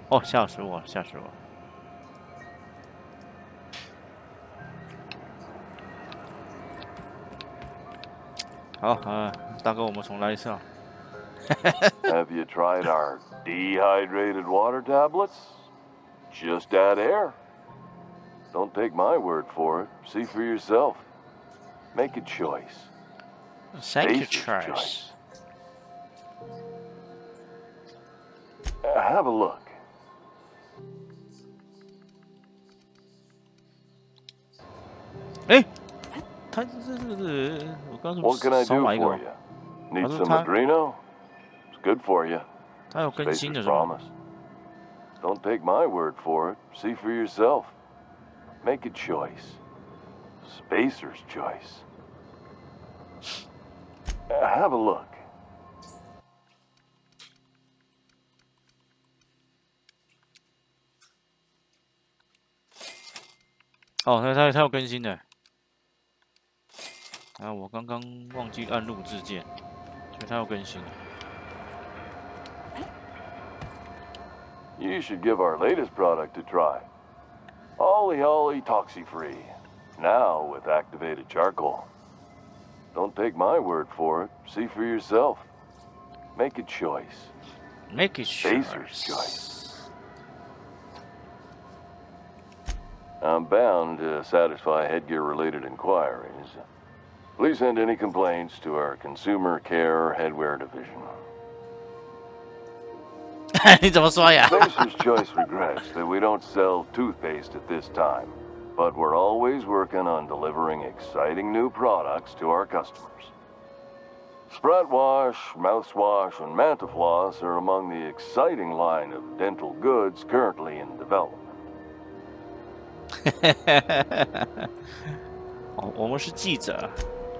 哦，吓死我，吓死我！好，大哥，我们重来一次啊。Have you tried our dehydrated water tablets? Just add air. Don't take my word for it. See for yourself. Make a choice. Thank you, Spacer's choice. Have a look. 哎，他这我刚 What can I 少 do 买一个 for 哦， you? Need 他说 some Adreno? It's good for you. 他有更新 Spacer's 的是吗？ promise. Don't take my word for it. See for yourself. Make a choice. Spacer's choice. Have a look. 哦，他有更新的。啊，我刚刚忘记按录制键，所以他有更新。 You should give our latest product a try. Ollie Ollie Toxi-Free. Now with activated charcoal. Don't take my word for it. See for yourself. Make a choice. Make it Spacer's choice. I'm bound to satisfy headgear-related inquiries. Please send any complaints to our Consumer Care Headwear Division. 你怎么刷牙？ Spacer's Choice regrets that we don't sell toothpaste at this time, but we're always working on delivering exciting new products to our customers. Sprat Wash, Mouthwash, and Mantafloss are among the exciting line of dental goods currently in development. 我们是记者。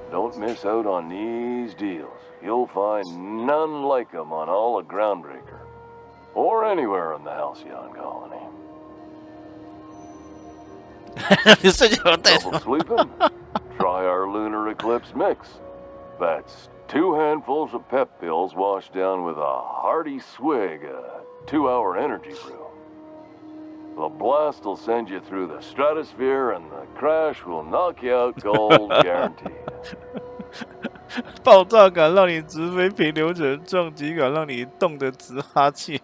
Don't miss out on these deals. You'll find none like them on all of Groundbreaker, or anywhere in the Halcyon colony. 你睡觉带 Double sleeping? Try our lunar eclipse mix. That's 2 handfuls of pep pills washed down with a hearty swig of 2-hour energy brew. The blast will send you through the stratosphere, and the crash will knock you out cold, guaranteed. 爆炸感让你直飞平流层，撞击感让你冻得直哈气。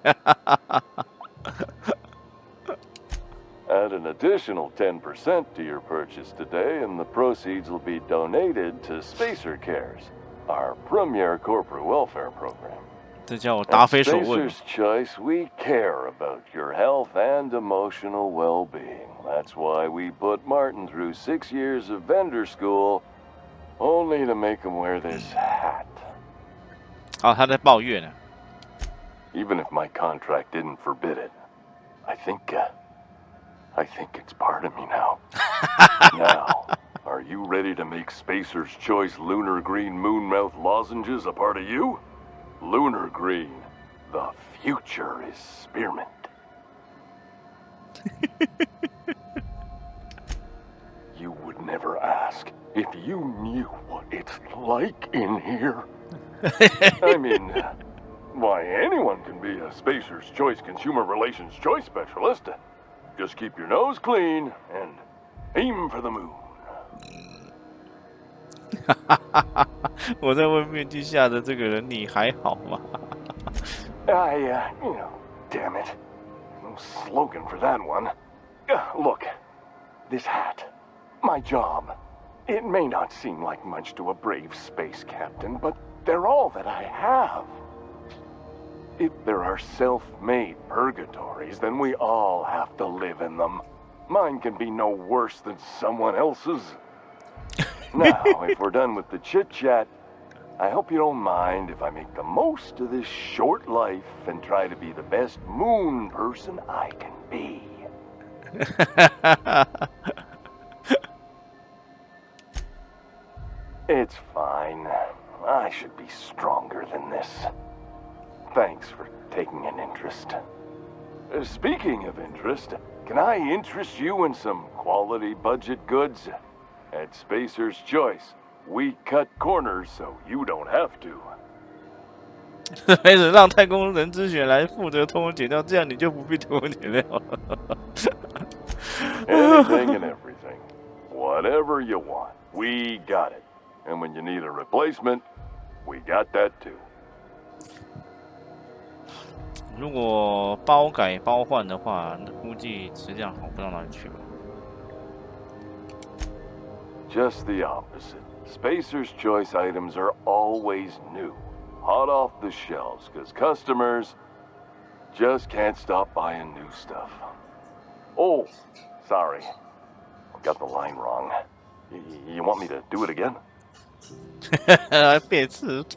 Add an additional 10% to your purchase today, and the proceeds will be donated to Spacer Cares, our premier corporate welfare program. 这叫我答 At 非所问。 Spacer's Choice, we care about your health and emotional well-being. That's why we put Martin through 6 years of vendor school, only to make him wear this hat. 好，他在抱怨呢。 Even if my contract didn't forbid it, I think it's part of me now. Now, are you ready to make Spacer's Choice Lunar Green Moonmouth lozenges a part of you? Lunar Green, the future is spearmint. You would never ask if you knew what it's like in here. I mean, why, anyone can be a Spacer's Choice Consumer Relations Choice Specialist. Just keep your nose clean and aim for the moon. 我在问面具下的这个人，你还好吗？ Damn it. No slogan for that one. Look, this hat, my job. It may not seem like much to a brave space captain, but they're all that I have. If there are self-made purgatories, then we all have to live in them. Mine can be no worse than someone else's. Now, if we're done with the chit-chat, I hope you don't mind if I make the most of this short life and try to be the best moon person I can be. It's fine. I should be stronger than this. Thanks for taking an interest. Speaking of interest, can I interest you in some quality budget goods? At Spacer's Choice, we cut corners so you don't have to. 还是让太空人之选来负责偷工减料，这样你就不必偷工减料了。Anything and everything. Whatever you want, we got it. And when you need a replacement, we got that too. 如果包改包换的话，那估计质量好不到哪里去吧。Just the opposite. Spacer's Choice items are always new, hot off the shelves, because customers just can't stop buying new stuff. Oh, sorry. Got the line wrong. You want me to do it again?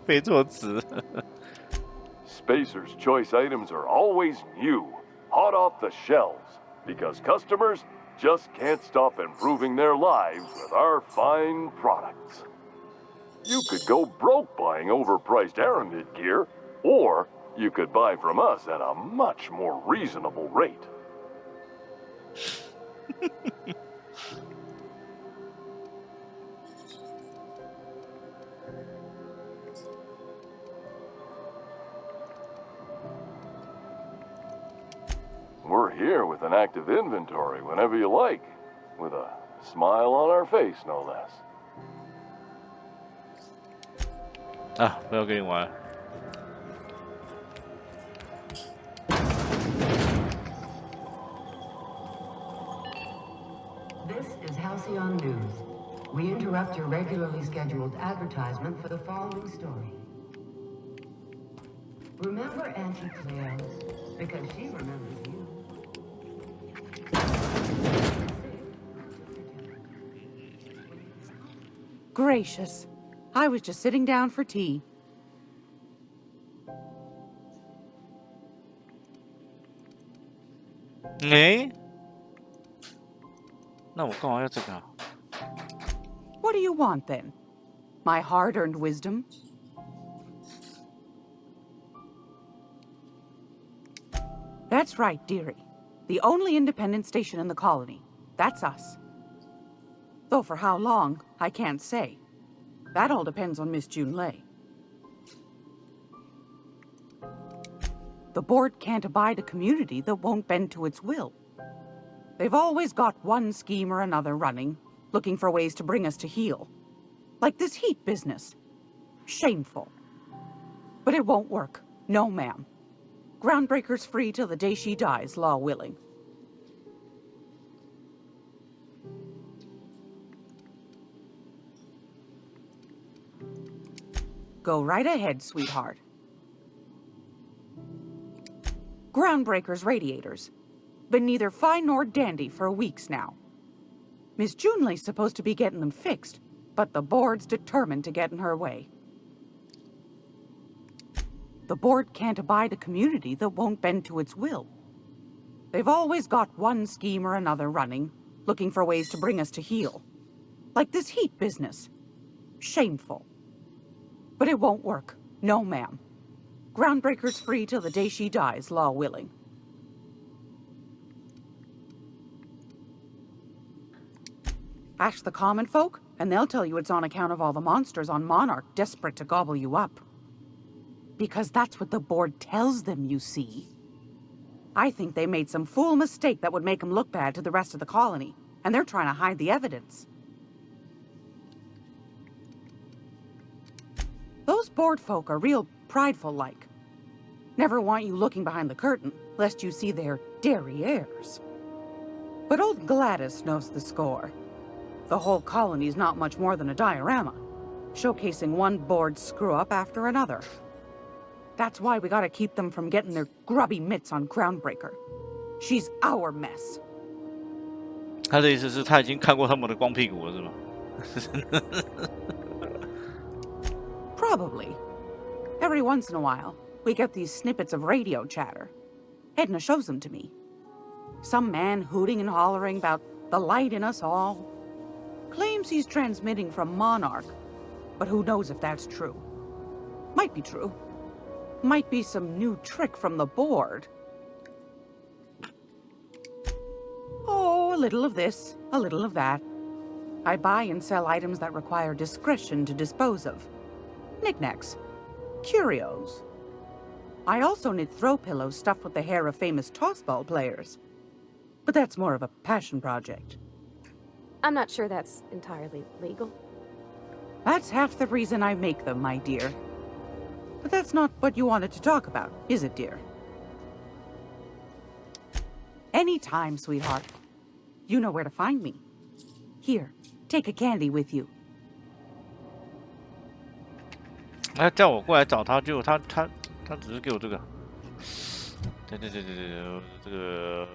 背错词。Spacer's Choice items are always new, hot off the shelves, because customers just can't stop improving their lives with our fine products. You could go broke buying overpriced Aramid gear, or you could buy from us at a much more reasonable rate. We're here with an active inventory whenever you like, with a smile on our face, no less. 啊，不要跟你玩。This is Halcyon News. We interrupt your regularly scheduled advertisement for the following story. Remember Auntie Cleo? Because she remembers you. Gracious. I was just sitting down for tea. What do you want then? My hard-earned wisdom? That's right, dearie. The only independent station in the colony. That's us. Though for how long, I can't say. That all depends on Miss Junlei. The board can't abide a community that won't bend to its will. They've always got one scheme or another running, looking for ways to bring us to heel. Like this heat business. Shameful. But it won't work. No, ma'am. Groundbreaker's free till the day she dies, law willing. Go right ahead, sweetheart. Groundbreaker's radiators. Been neither fine nor dandy for weeks now. Miss Junlei's supposed to be getting them fixed, but the board's determined to get in her way. The board can't abide a community that won't bend to its will. They've always got one scheme or another running, looking for ways to bring us to heel. Like this heat business. Shameful. But it won't work. No, ma'am. Groundbreaker's free till the day she dies, law willing. Ask the common folk, and they'll tell you it's on account of all the monsters on Monarch desperate to gobble you up. Because that's what the board tells them, you see. I think they made some fool mistake that would make them look bad to the rest of the colony, and they're trying to hide the evidence. Those board folk are real prideful-like. Never want you looking behind the curtain, lest you see their derrieres. But old Gladys knows the score. The whole colony's not much more than a diorama, showcasing one board screw-up after another. That's why we gotta keep them from getting their grubby mitts on Groundbreaker. She's our mess. 他的意思是他已经看过他们的光屁股了，是吗？ Probably. Every once in a while, we get these snippets of radio chatter. Edna shows them to me. Some man hooting and hollering about the light in us all. Claims he's transmitting from Monarch, but who knows if that's true. Might be true. Might be some new trick from the board. Oh, a little of this, a little of that. I buy and sell items that require discretion to dispose of. Knickknacks, curios, I also knit throw pillows stuffed with the hair of famous tossball players. But that's more of a passion project. I'm not sure that's entirely legal. That's half the reason I make them, my dear. But that's not what you wanted to talk about, is it, dear? Anytime, sweetheart. You know where to find me. Here, take a candy with you. 他叫我过来找他，结果他只是给我这个。对，这个。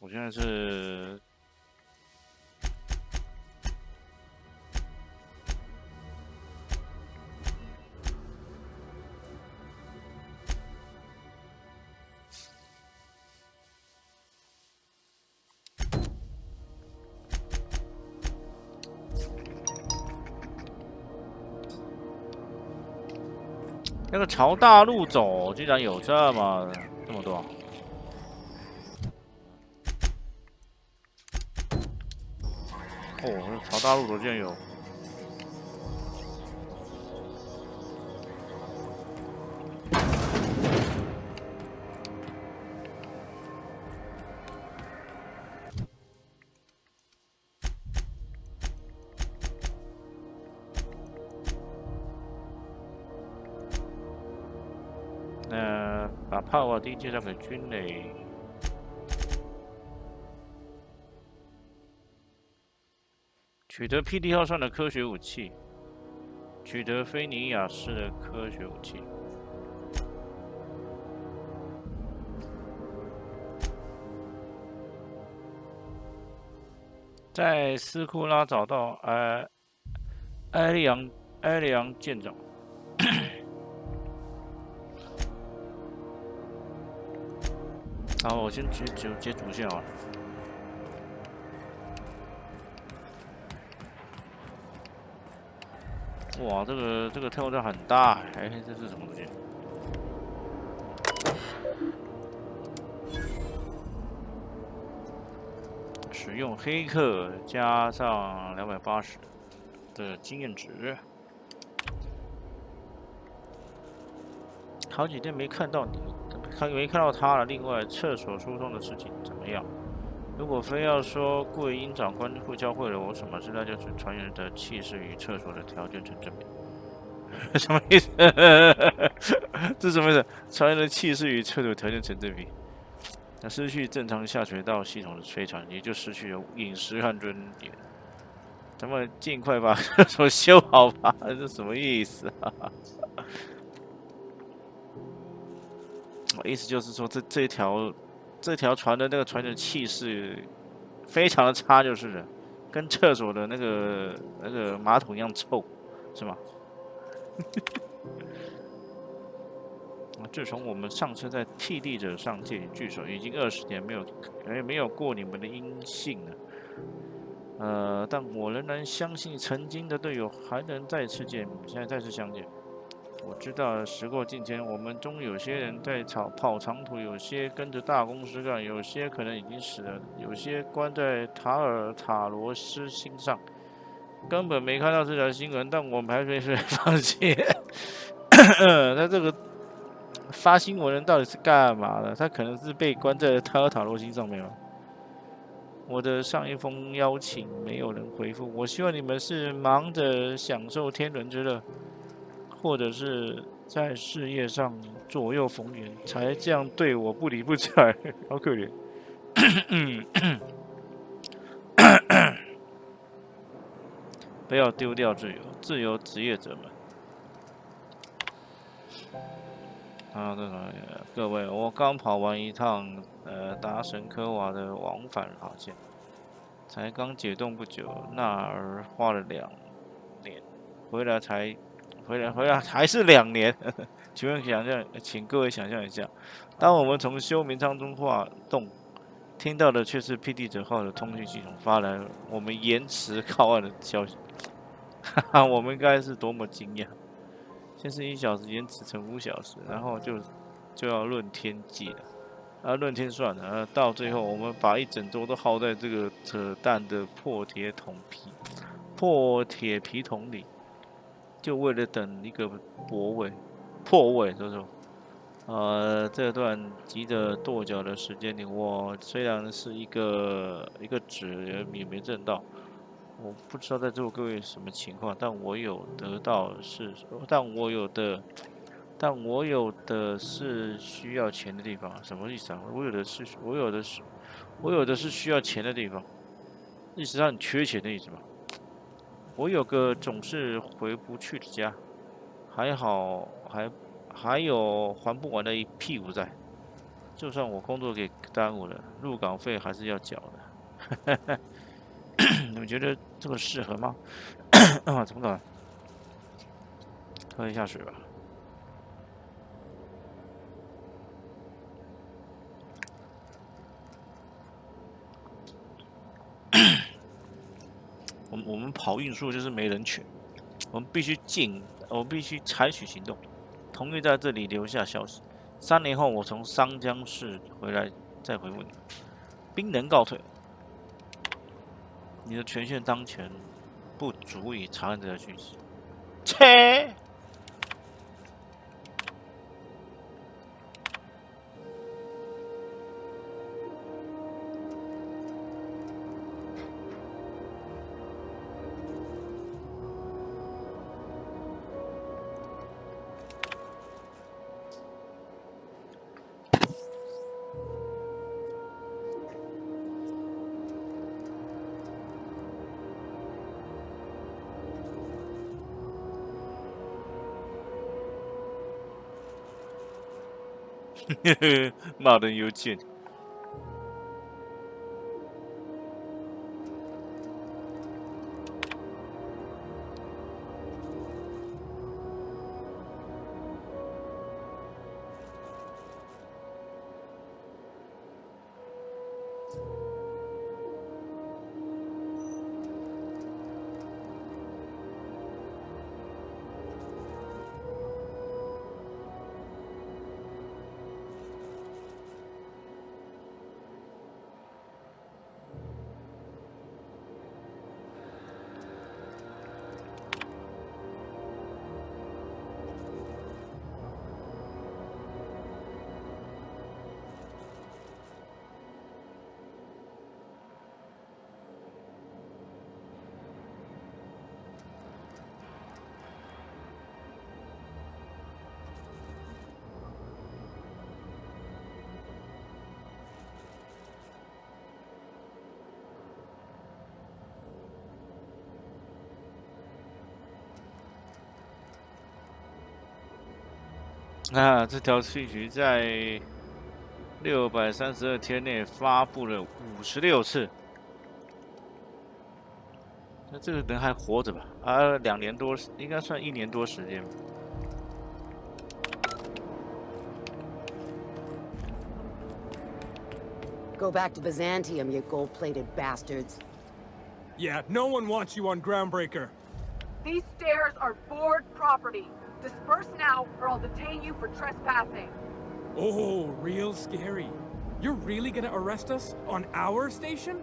我现在是。那个朝大路走，居然有这么多。哦，朝大路走竟然有。把帕瓦蒂介绍给军磊。取得 PD 号上的科学武器，取得菲尼亚式的科学武器。在斯库拉找到埃利昂舰长。好，我先接主线好了。哇，这个跳跃很大，哎，这是什么东西？使用黑客加上280的经验值。好几天没看到你。没看到他了。另外，厕所疏通的事情怎么样？如果非要说贵因长官会教会了我什么事，那就是船员的气势与厕所的条件成正比。什么意思？这什么意思？船员的气势与厕所条件成正比。那失去正常下水道系统的飞船，也就失去了饮食和蹲点。咱们尽快把厕所修好吧，这什么意思啊？意思就是说，这条船的那个船的气势非常的差，就是了，跟厕所的那个马桶一样臭，是吗？自从我们上次在替地者上借你聚首，已经20年没有过你们的音信了。但我仍然相信曾经的队友还能再次相见。我知道时过境迁，我们中有些人在跑长途，有些跟着大公司干，有些可能已经死了，有些关在塔罗斯心上，根本没看到这条新闻，但我们还没放弃。他这个发新闻人到底是干嘛的？他可能是被关在塔罗星上面了。我的上一封邀请没有人回复，我希望你们是忙着享受天伦之乐。或者是在事业上左右逢源，才这样对我不理不睬，好可怜。不要丢掉自由职业者们。各位，我刚跑完一趟达神科瓦的往返航线，才刚解冻不久，那儿花了2年，回来还是2年。请各位想象一下，当我们从休眠舱中滑动，听到的却是 PD 者号的通讯系统发来我们延迟靠岸的消息，我们该是多么惊讶！先是1小时延迟成5小时，然后就要论天计了，论天算了，到最后我们把1整周都耗在这个扯淡的破铁皮桶里。就为了等一个破位，就是说，这段急着跺脚的时间里，我虽然是一个纸也没挣到，我不知道在座各位什么情况，但我有得到是，但我有的是需要钱的地方，什么意思啊？我有的是需要钱的地方，意思上你缺钱的意思吧？我有个总是回不去的家，还好还有还不完的一屁股债，就算我工作给耽误了，入港费还是要缴的。你们觉得这个适合吗？怎么搞？喝一下水吧。我们跑运输就是没人权，我们必须采取行动，同意在这里留下消息。3年后我从桑江市回来再回复你。兵能告退，你的权限当前不足以查看这条讯息。切！骂人邮件。这条讯息在632天内发布了56次。那这个人还活着吧？2年多，应该算1年多时间。Go back to Byzantium, you gold-plated bastards. Yeah, no one wants you on Groundbreaker. These stairs are board property. Disperse now, or I'll detain you for trespassing. Oh, real scary. You're really gonna arrest us on our station?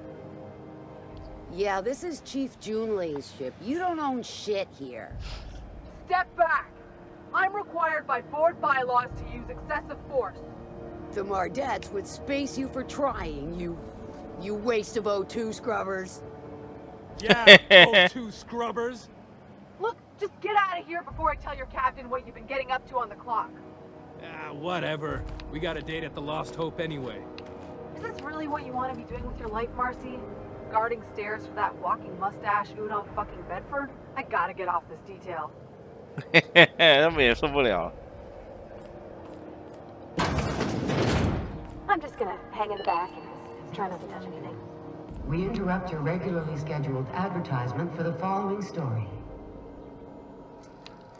Yeah, this is Chief Junlei's ship. You don't own shit here. Step back. I'm required by board bylaws to use excessive force. The Mardettes would space you for trying, you waste of O2 scrubbers. Yeah, O2 scrubbers. Look, just get out of here before I tell your captain what you've been getting up to on the clock. Whatever. We got a date at the Lost Hope anyway. Is this really what you want to be doing with your life, Marcy? Guarding stairs for that walking mustache Udon fucking Bedford? I gotta get off this detail. 他们也受不了。I'm just gonna hang in the back and try not to touch anything. We interrupt your regularly scheduled advertisement for the following story.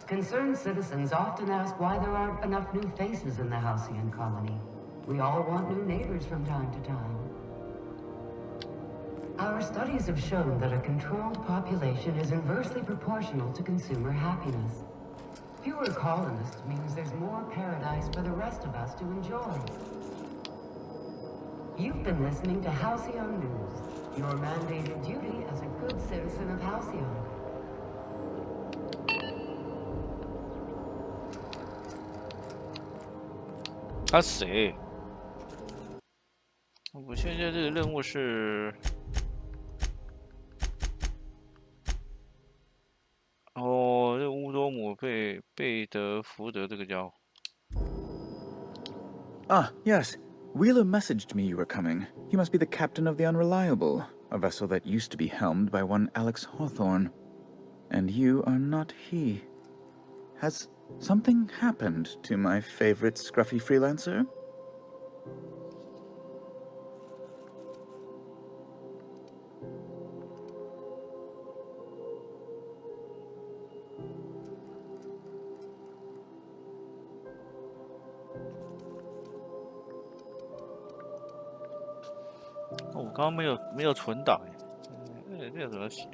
Concerned citizens often ask why there aren't enough new faces in the Halcyon colony. We all want new neighbors from time to time. Our studies have shown that a controlled population is inversely proportional to consumer happiness. Fewer colonists means there's more paradise for the rest of us to enjoy. You've been listening to Halcyon News, your mandated duty as a good citizen of Halcyon. 他谁？我现在这个任务是，哦，这乌多姆贝德福德这个家伙。Ah, yes. Wheeler messaged me you were coming. He must be the captain of the Unreliable, a vessel that used to be helmed by one Alex Hawthorne. And you are not he. Has something happened to my favorite scruffy freelancer?哦，我刚刚没有存档哎，这个怎么写？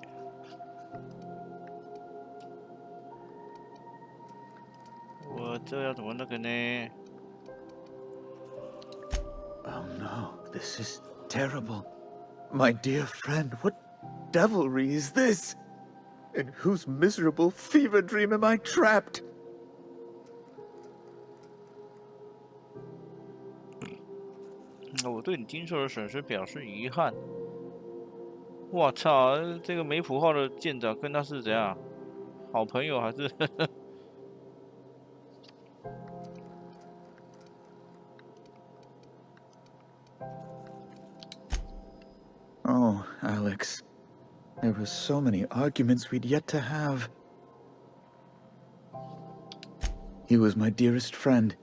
我这要怎么那个呢 Oh no, this is terrible. My dear friend, what devilry is this? In whose miserable fever dream am I trapped? 我对你经受的损失表示遗憾。我操，这个梅普号的舰长跟他是怎样？好朋友还是？Oh, Alex. There were so many arguments we'd yet to have. He was my dearest friend.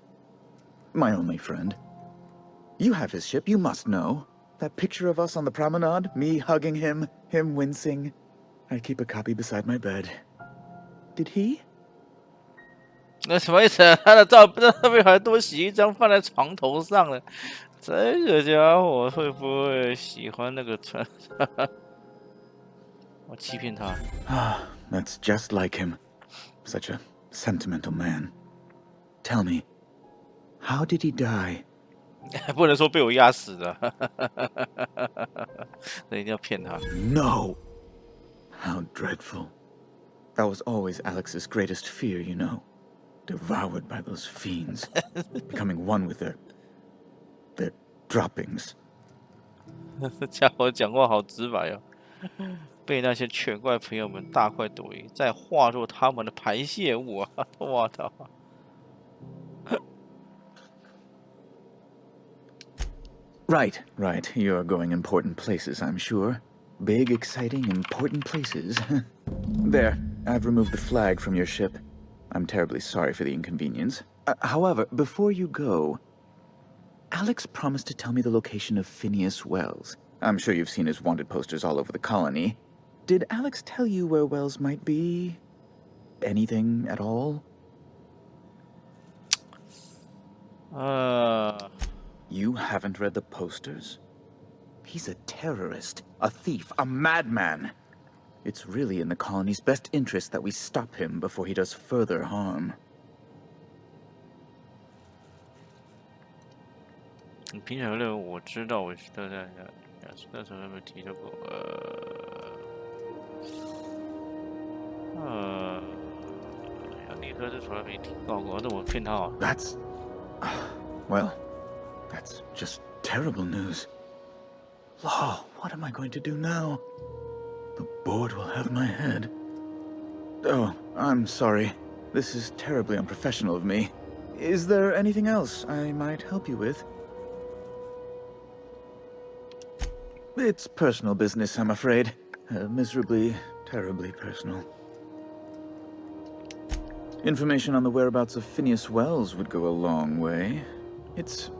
My only friend. You have his ship, you must know. That picture of us on the promenade, me hugging him, him wincing. I keep a copy beside my bed. Did he? 那什么意思啊？他的照片还多洗一张放在床头上了。这个家伙会不会喜欢那个船？我欺骗他。Ah, that's just like him. Such a sentimental man. Tell me, how did he die? 不能说被我压死的，那一定要骗他。No! How dreadful. That was always Alex's greatest fear, you know. Devoured by those fiends. Becoming one with their droppings. 这家伙讲话好直白哦，被那些犬怪朋友们大快朵颐，再化作他们的排泄物啊！我操！ Right. You're going important places, I'm sure. Big, exciting, important places. There, I've removed the flag from your ship. I'm terribly sorry for the inconvenience. However, before you go, Alex promised to tell me the location of Phineas Wells. I'm sure you've seen his wanted posters all over the colony. Did Alex tell you where Wells might be? Anything at all? You haven't read the posters? He's a terrorist, a thief, a madman. It's really in the colony's best interest that we stop him before he does further harm. 你平常任务我知道，我那时候有没有提到过？杨立科是从来没提到过，那我骗他好了。That's... well, that's just terrible news. Law, what am I going to do now? The board will have my head. Oh, I'm sorry. This is terribly unprofessional of me. Is there anything else I might help you with? It's personal business, I'm afraid. Miserably, terribly personal. Information on the whereabouts of Phineas Wells would go a long way. It's...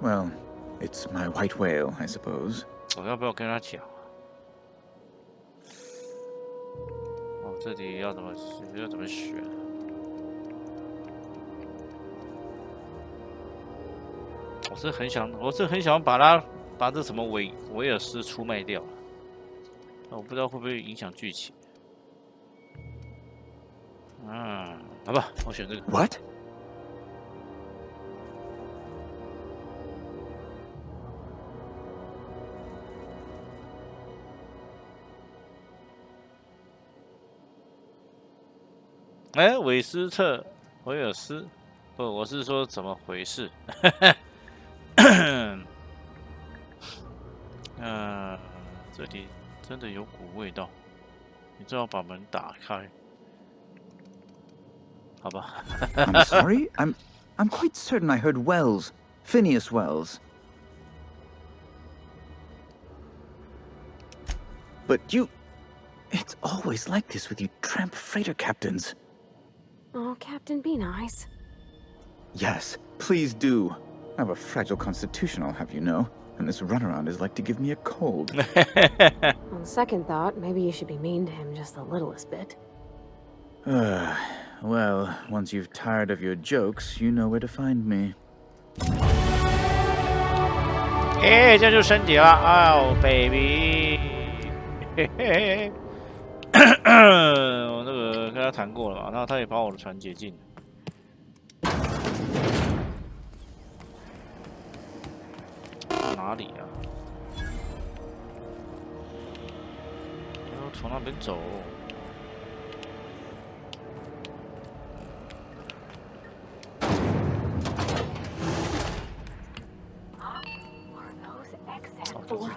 well, it's my white whale, I suppose. 我要不要跟他讲？哦，这里要怎么选？我是很想把这什么维尔斯出卖掉，我不知道会不会影响剧情。好吧，我选这个。What?哎，韦尔斯，不，我是说怎么回事？这里真的有股味道，你最好把门打开。好吧。I'm sorry? I'm quite certain I heard Wells. Phineas Wells. But you... It's always like this with you tramp freighter captains. Oh, Captain, be nice. Yes, please do. I have a fragile constitution, I'll have you know. And this runaround is like to give me a cold. On second thought, maybe you should be mean to him just the littlest bit. Well, once you've tired of your jokes, you know where to find me. 哎，这就升级了哦 ，baby。嘿嘿，我那个跟他谈过了嘛，然后他也把我的船解禁。哪里啊？要从那边走。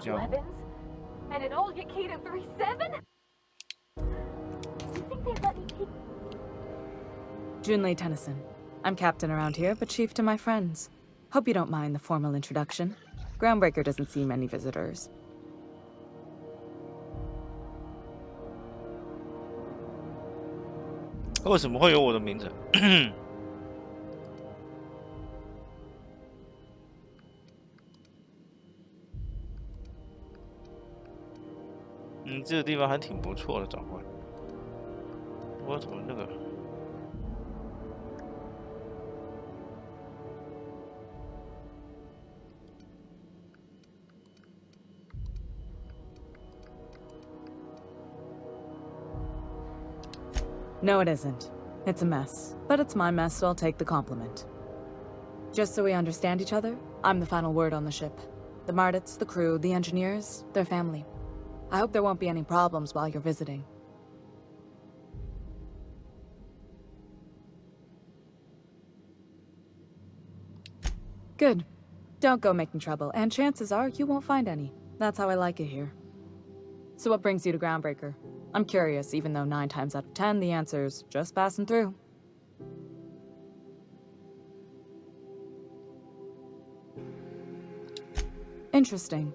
weapons? And it all get keyed in 3-7? Do you think they'd let me keep... Junlei Tennyson. I'm captain around here, but chief to my friends. Hope you don't mind the formal introduction. Groundbreaker doesn't see many visitors. Why would there be my name? 这个地方还挺不错的，长官。我怎么那个？ No, it isn't. It's a mess. But it's my mess, so I'll take the compliment. Just so we understand each other, I'm the final word on the ship. The Mardits, the crew, the engineers, their family. I hope there won't be any problems while you're visiting. Good. Don't go making trouble, and chances are you won't find any. That's how I like it here. So what brings you to Groundbreaker? I'm curious, even though 9 times out of 10 the answer's just passing through. Interesting.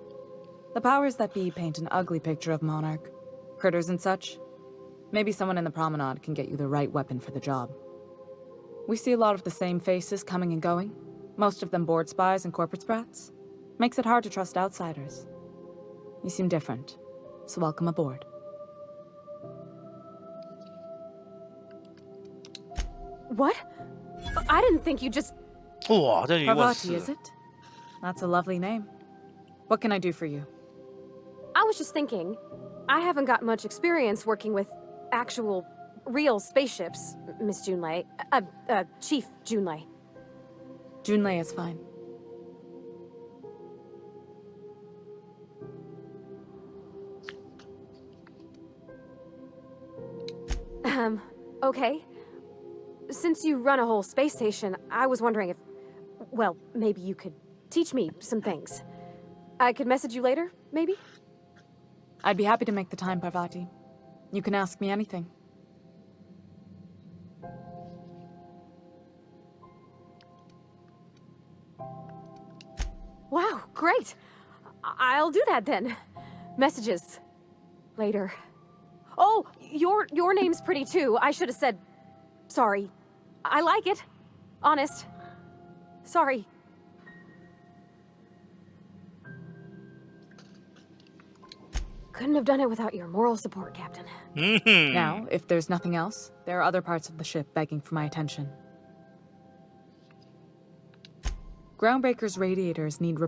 The powers that be paint an ugly picture of Monarch. Critters and such. Maybe someone in the promenade can get you the right weapon for the job. We see a lot of the same faces coming and going. Most of them board spies and corporate sprats. Makes it hard to trust outsiders. You seem different, so welcome aboard. What? I didn't think you just... Wow, Parvati, is it? That's a lovely name. What can I do for you? I was just thinking, I haven't got much experience working with actual, real spaceships, Miss Junlei. Chief Junlei. Junlei is fine. Okay. Since you run a whole space station, I was wondering if... Well, maybe you could teach me some things. I could message you later, maybe? I'd be happy to make the time, Parvati. You can ask me anything. Wow, great! I'll do that then. Messages. Later. Oh, your name's pretty too. I should have said... Sorry. I like it. Honest. Sorry. Couldn't have done it without your moral support, Captain. Now, if there's nothing else, there are other parts of the ship begging for my attention. Groundbreaker's radiators need